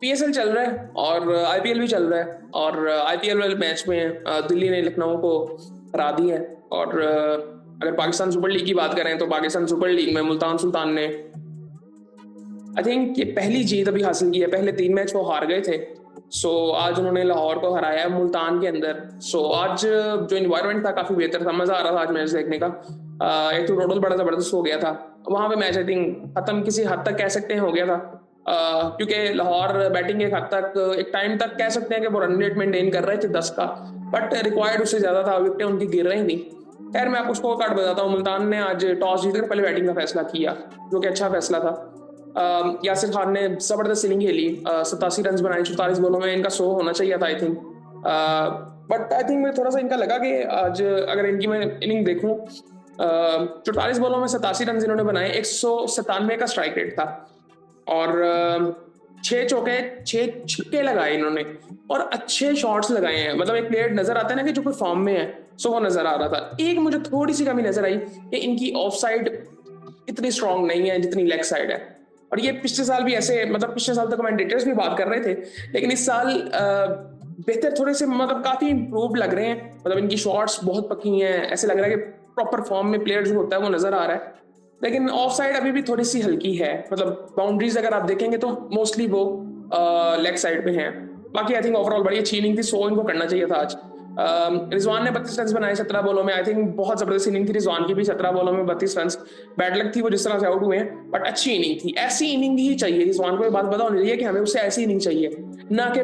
PSL चल रहा है और आईपीएल भी चल रहा है और आईपीएल वाले मैच में दिल्ली ने लखनऊ को हरा दिया है और अगर पाकिस्तान सुपर लीग की बात करें तो पाकिस्तान सुपर लीग में मुल्तान सुल्तान ने आई थिंक ये पहली जीत अभी हासिल की है। पहले 3 मैच वो हार गए थे। आज उन्होंने लाहौर को हराया मुल्तान के अंदर। आज जो इन्वायरमेंट था काफी बेहतर था, मजा आ रहा था आज मैच देखने का। एक तो टोटल बड़ा जबरदस्त हो गया था वहां पे मैच। आई थिंक खत्म किसी हद तक कह सकते हैं हो गया था, क्योंकि लाहौर बैटिंग एक हद तक एक टाइम तक कह सकते हैं कि वो रन रेट मेंटेन कर रहे थे 10 का, बट रिक्वायर्ड उससे ज्यादा था, विकेटें उनकी गिर रही थी। खैर मैं आपको स्कोर कार्ड बताता हूँ। मुल्तान ने आज टॉस जीतकर पहले बैटिंग का फैसला किया, जो कि अच्छा फैसला था। यासिर खान ने जबरदस्त इनिंग खेली, 87 रन बनाए 44 बॉलों में। इनका 100 होना चाहिए था I think, but I think मैं थोड़ा सा इनका लगा कि आज अगर इनकी मैं इनिंग देखूं, 44 बॉलों में 87 रन इन्होंने बनाए, 197 का स्ट्राइक रेट था और 6 चौके 6 छक्के लगाए इन्होंने और अच्छे शॉट्स लगाए हैं। मतलब एक प्लेयर नजर आता है ना कि जो कोई फॉर्म में है, वो नजर आ रहा था। एक मुझे थोड़ी सी कमी नजर आई कि इनकी ऑफ साइड इतनी स्ट्रांग नहीं है जितनी लेग साइड है। और ये पिछले साल भी ऐसे, मतलब पिछले साल तो कमेंटेटर्स भी बात कर रहे थे, लेकिन इस साल बेहतर थोड़े से, मतलब काफी इंप्रूव लग रहे हैं। मतलब इनकी शॉट्स बहुत पक्की हैं, ऐसे लग रहा है कि प्रॉपर फॉर्म में प्लेयर जो होता है वो नजर आ रहा है। लेकिन ऑफ साइड अभी भी थोड़ी सी हल्की है। मतलब बाउंड्रीज अगर आप देखेंगे तो मोस्टली वो लेग साइड पे हैं। बाकी आई थिंक ओवरऑल बड़ी अच्छी इनिंग थी। 100 इनको करना चाहिए था आज। रिजवान ने 32 रन बनाए 17 बॉलों में। आई थिंक बहुत जबरदस्त इनिंग थी रिजवान की भी, 17 बॉलों में 32 रन। बैड लक थी वो जिस तरह से आउट हुए हैं, बट अच्छी इनिंग थी। ऐसी इनिंग ही चाहिए रिजवान को। ये बात पता होनी चाहिए कि हमें उससे ऐसी इनिंग चाहिए, ना कि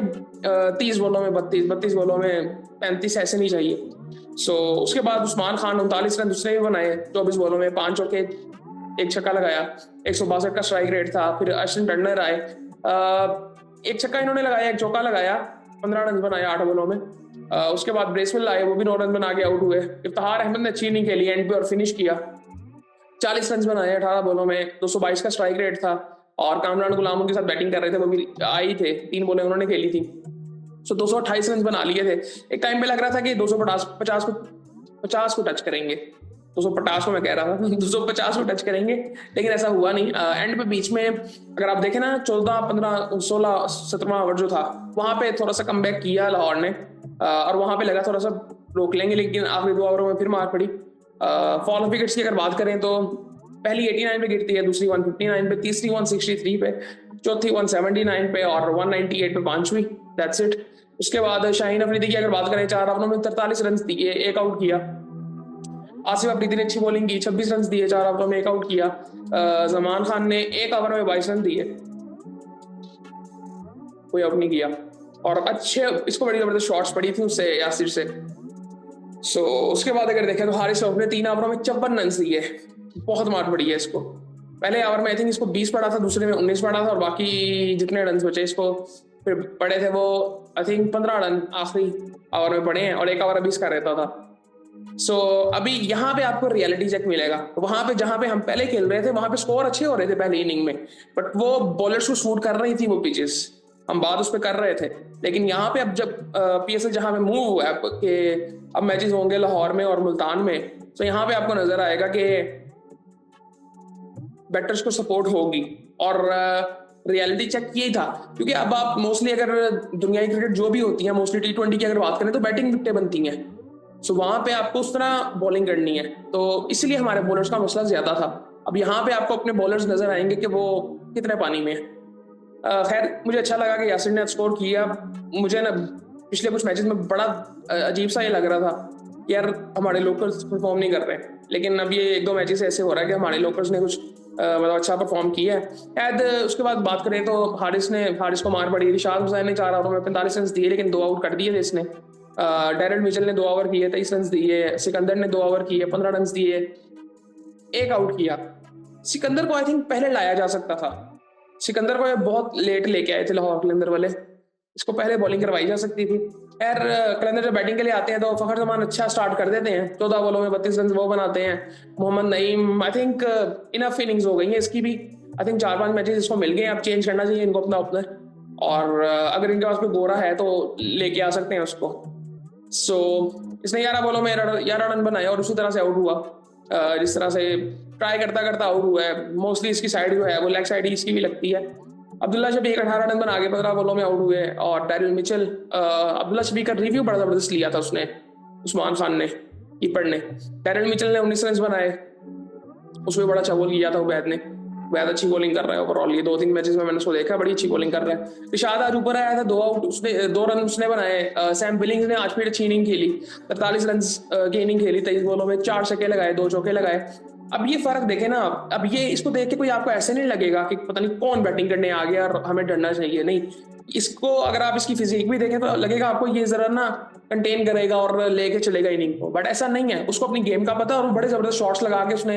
30 बॉलों में 32 बॉलों में 35, ऐसे नहीं चाहिए। उसके बाद उस्मान खान 39 रन उसने भी बनाए 24 बॉलों में, 5 चौके 1 छक्का लगाया। 162 का स्ट्राइक रेट था। फिर अश्विन टर्नर आए, 1 छक्का इन्होंने लगाया, 1 चौका लगाया, 15 रन बनाए 8 बॉलों में। उसके बाद ब्रेसवेल आए, वो भी 9 रन बना के आउट हुए। इफ्तिखार अहमद ने अच्छी इनिंग खेली एंड पे और फिनिश किया, 40 रन बनाए 18 बॉलों में। 222 का स्ट्राइक रेट था और कामरान गुलाम उनके साथ बैटिंग कर रहे थे, वो भी आई थे, 3 बॉलें उन्होंने खेली थी। 228 रन बना लिए थे। एक टाइम पे लग रहा था कि 250 को टच करेंगे। 250 को मैं कह रहा था 250 को टच करेंगे, लेकिन ऐसा हुआ नहीं। एंड पे बीच में अगर आप देखें ना, 14 15 16 17वां ओवर जो था, वहां पे थोड़ा सा कम किया लाहौर ने, और वहां पे लगा थोड़ा सा रोक लेंगे, लेकिन आखिरी 2 ओवरों में फिर मार पड़ी। फॉल ऑफ विकेट्स की अगर बात करें तो पहली 89 पे गिरती है, दूसरी 159 पे, तीसरी 163 पे, चौथी 179 पे और 198 पे पांचवी। That's it. उसके बाद शाहीन अफरीदी की अगर बात करें, 4 ओवरों में 43 रन दिए, 1 आउट किया। आसिफ अफरीदी ने अच्छी बॉलिंग की, 26 रन दिए, 4 ओवरों में 1 आउट किया। जमान खान ने 1 ओवर में 22 रन दिए, कोई आउट नहीं किया। और अच्छे, इसको बड़ी जबरदस्त शॉट्स पड़ी थी उससे, यासिर से। उसके बाद अगर देखें तो हारिस रऊफ ने 3 ओवरों में 54 रन दिए। बहुत मार पड़ी है इसको। पहले ओवर में आई थिंक इसको 20 पड़ा था, दूसरे में 19 पड़ा था, और बाकी जितने रन बचे इसको फिर पड़े थे वो आई थिंक 15 रन आखिरी ओवर में पड़े हैं, और 1 ओवर अभी इसका रहता था। अभी यहाँ पे आपको रियलिटी चेक मिलेगा। वहां पे जहां पे हम पहले खेल रहे थे, वहां पे स्कोर अच्छे हो रहे थे पहली इनिंग में, बट वो बॉलर्स को सूट कर रही थी वो पिचेस, हम बात उस पर कर रहे थे। लेकिन यहाँ पे अब जब पीएसएल जहां पे मूव हुआ है कि अब मैचेस होंगे लाहौर में और मुल्तान में, तो यहाँ पे आपको नजर आएगा कि बैटर्स को सपोर्ट होगी। और रियलिटी चेक यही था, क्योंकि अब आप मोस्टली अगर दुनिया की क्रिकेट जो भी होती है, मोस्टली T20 की अगर बात करें तो बैटिंग विकेटें बनती हैं। वहां पे आपको उस तरह बॉलिंग करनी है, तो इसलिए हमारे बॉलर्स का मसला ज्यादा था। अब यहाँ पे आपको अपने बॉलर्स नजर आएंगे कि वो कितने पानी में है। खैर मुझे अच्छा लगा कि यासिर ने स्कोर किया। मुझे ना पिछले कुछ मैचेस में बड़ा अजीब सा ये लग रहा था कि यार हमारे लोकल्स परफॉर्म नहीं कर रहे, लेकिन अब ये 1-2 मैचेस ऐसे हो रहा है कि हमारे लोकल्स ने कुछ मतलब अच्छा परफॉर्म किया है। शायद उसके बाद बात करें तो हारिस को मार पड़ी। रिशाद हुसैन ने 4 ओवरों में 45 रन दिए, लेकिन 2 आउट कर दिए थे इसने। डैरेल मिचेल ने 2 ओवर किए, 23 रन दिए। सिकंदर ने 2 ओवर किए, 15 रन दिए, 1 आउट किया। सिकंदर को आई थिंक पहले लाया जा सकता था। सिकंदर को बहुत लेट लेके आए थे लाहौर कलंदर वाले, इसको पहले बॉलिंग करवाई जा सकती थी। खैर कलंदर जब बैटिंग के लिए आते हैं तो फखर जमान अच्छा स्टार्ट कर देते हैं, 14 बॉलों में 32 रन वो बनाते हैं। Mohammad Naeem I think enough innings हो गई है इसकी भी। आई थिंक 4-5 मैचेस इसको मिल गए, अब चेंज करना चाहिए इनको अपना ओपनर, और अगर इनके पास कोई गोरा है तो लेके आ सकते हैं उसको। इसने 11 बॉलों में 11 रन बनाए और उसी तरह से आउट हुआ। जिस तरह से ट्राई करता करता आउट हुआ है। मोस्टली इसकी साइड जो है वो लेग साइड ही इसकी भी लगती है। अब्दुल्ला शफीक 18 रन बना के 15 बॉलों में आउट हुए। और डैरिल मिचेल, अब्दुल्ला शफीक का रिव्यू बड़ा जबरदस्त लिया था उसने, उस्मान खान ने, कीपर ने। डैरिल मिचेल ने 19 रन बनाए, उसमें बड़ा अच्छा बॉल किया था उबैद ने। उबैद अच्छी बॉलिंग कर रहा है ओवरऑल, ये 2-3 मैचेस में मैंने उसको देखा, बड़ी अच्छी बॉलिंग कर रहा है। रिशाद आज ऊपर आया था, 2 आउट उसने, 2 रन उसने बनाए। सैम बिलिंग्स ने आज भी अच्छी इनिंग खेली, 43 रन की इनिंग खेली, 23 बॉलों में 4 छक्के लगाए, 2 चौके लगाए। अब ये फर्क देखे ना, अब ये इसको देख के कोई आपको ऐसे नहीं लगेगा कि पता नहीं कौन बैटिंग करने आ गया और हमें डरना चाहिए, नहीं। इसको अगर आप इसकी फिजिक भी देखें तो लगेगा आपको ये जरा ना कंटेन करेगा और लेके चलेगा इनिंग को, बट ऐसा नहीं है। उसको अपनी गेम का पता है और बड़े जबरदस्त शॉट्स लगा के उसने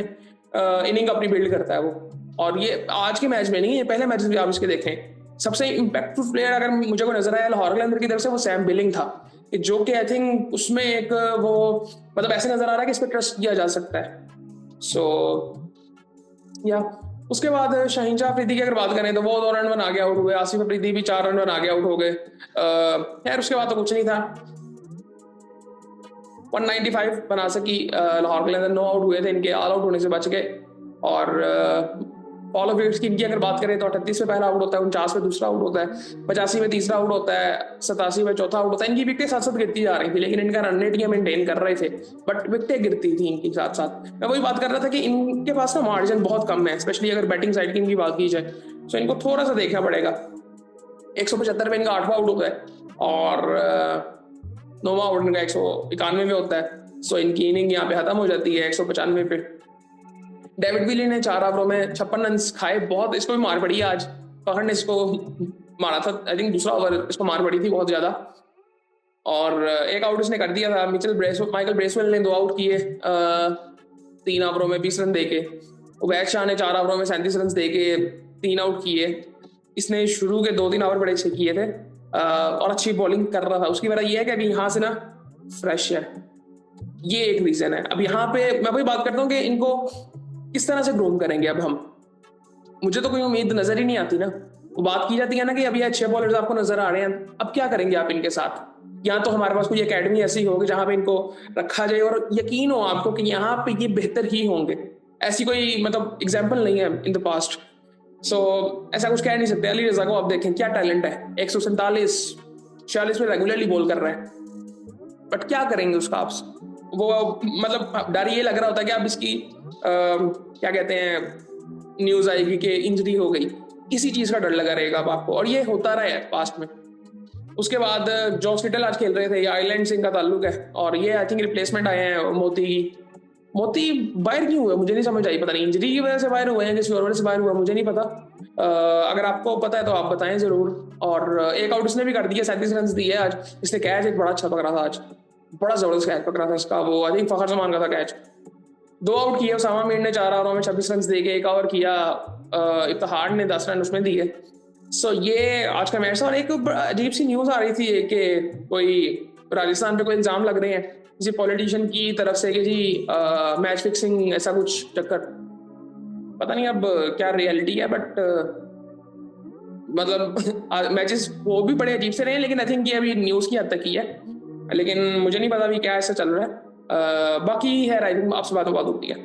इनिंग अपनी बिल्ड करता है वो। और ये आज के मैच में नहीं है, पहले मैचेस भी आप इसके देखें, सबसे इंपैक्टफुल प्लेयर अगर मुझे को नजर आया लाहौर कलंदर की तरफ से, वो सैम बिलिंग था, कि जो कि आई थिंक उसमें एक वो मतलब ऐसे नजर आ रहा है कि इस पर ट्रस्ट किया जा सकता है। सो या उसके बाद शाहीन शाह अफरीदी की अगर बात करें तो वो 2 रन बना के आउट हुए। आसिफ अफरीदी भी 4 रन बना के आउट हो गए। खैर उसके बाद तो कुछ नहीं था। 195 बना सकी लाहौर कलंदर, 9 आउट हुए थे इनके, ऑल आउट होने से बच गए। और फॉलो विकेट्स की इनकी अगर बात करें तो 38 में पहला आउट होता है, 49 में दूसरा आउट होता है, 85 में तीसरा आउट होता है, 87 में चौथा आउट होता है। इनकी विकेटें साथ साथ गिरती जा रही थी, लेकिन इनका रन रेट ये मेंटेन कर रहे थे, बट विकेटें गिरती थी इनकी साथ साथ। मैं वही बात कर रहा था कि इनके पास ना मार्जिन बहुत कम है, स्पेशली अगर बैटिंग साइड की इनकी बात की जाए, तो इनको थोड़ा सा देखना पड़ेगा। 175 में इनका 8वां आउट होता है और 9वां आउट इनका 191 में होता है। सो इनकी इनिंग यहाँ पे खत्म हो जाती है 195 पे। डेविड विली ने 4 ओवरों में 56 रन खाए, बहुत इसको भी मार पड़ी है आज। फखर ने इसको मारा था, आई थिंक दूसरा ओवर इसको मार पड़ी थी बहुत ज्यादा, और 1 आउट इसने कर दिया था। माइकल ब्रेसवेल ने 2 आउट किए 3 ओवरों में 20 रन देके। उबैद शाह ने 4 ओवरों में 37 रन देके 3 आउट किए। इसने शुरू के 2-3 ओवर बड़े अच्छे किए थे और अच्छी बॉलिंग कर रहा था। उसकी वजह यह है कि अभी यहाँ से ना फ्रेश है, ये एक रीजन है। अब यहाँ पे मैं वही बात करता हूँ कि इनको किस तरह से ग्रूम करेंगे अब हम। मुझे तो कोई उम्मीद नजर ही नहीं आती ना। वो बात की जाती है ना कि अभी अच्छे बॉलर्स आपको नजर आ रहे हैं, अब क्या करेंगे आप इनके साथ। या तो हमारे पास कोई एकेडमी ऐसी होगी जहां पे इनको रखा जाए और यकीन हो आपको कि यहाँ पे ये बेहतर ही होंगे। ऐसी कोई मतलब एग्जाम्पल नहीं है इन द पास्ट। सो ऐसा कुछ कह नहीं सकते। अली रजा को आप देखें, क्या टैलेंट है, 147 46 में रेगुलरली बॉल कर रहा है, बट क्या करेंगे उसका आप। वो मतलब डर ये लग रहा होता है कि अब इसकी क्या कहते हैं न्यूज आएगी कि इंजरी हो गई, इसी चीज का डर लगा रहेगा अब आपको, और ये होता रहा है पास्ट में। उसके बाद जॉस लिटल आज खेल रहे थे, ये आयरलैंड से इनका ताल्लुक है, और ये आई थिंक रिप्लेसमेंट आए हैं मोती की। मोती बाहर क्यों हुए मुझे नहीं समझ आई, पता नहीं इंजरी की वजह से बाहर हुए हैं, किसी और वजह से बाहर हुआ मुझे नहीं पता। अगर आपको पता है तो आप बताएं जरूर। और 1 आउट इसने भी कर दिया, 37 रन दिए आज इसने। कैच एक बड़ा अच्छा पकड़ा था आज, बड़ा जबरदस्त कैच पकड़ा था इसका, वो आई थिंक फखर जमान का था कैच। 2 आउट किए उसामा मीर ने 4 ओवरों में 26 रन दे के। 1 ओवर किया इफ्तिखार ने, 10 रन उसमें दिए। सो ये आज का मैच था। और एक अजीब सी न्यूज आ रही थी कि कोई राजस्थान पे कोई इल्जाम लग रहे हैं किसी पॉलिटिशियन की तरफ से कि जी मैच फिक्सिंग ऐसा कुछ चक्कर। पता नहीं अब क्या रियलिटी है, बट मतलब मैचेस वो भी बड़े अजीब से रहे हैं, लेकिन आई थिंक ये अभी न्यूज की हद तक ही है, लेकिन मुझे नहीं पता अभी क्या ऐसा चल रहा है। बाकी है आई थिंक आपसे बात होती है।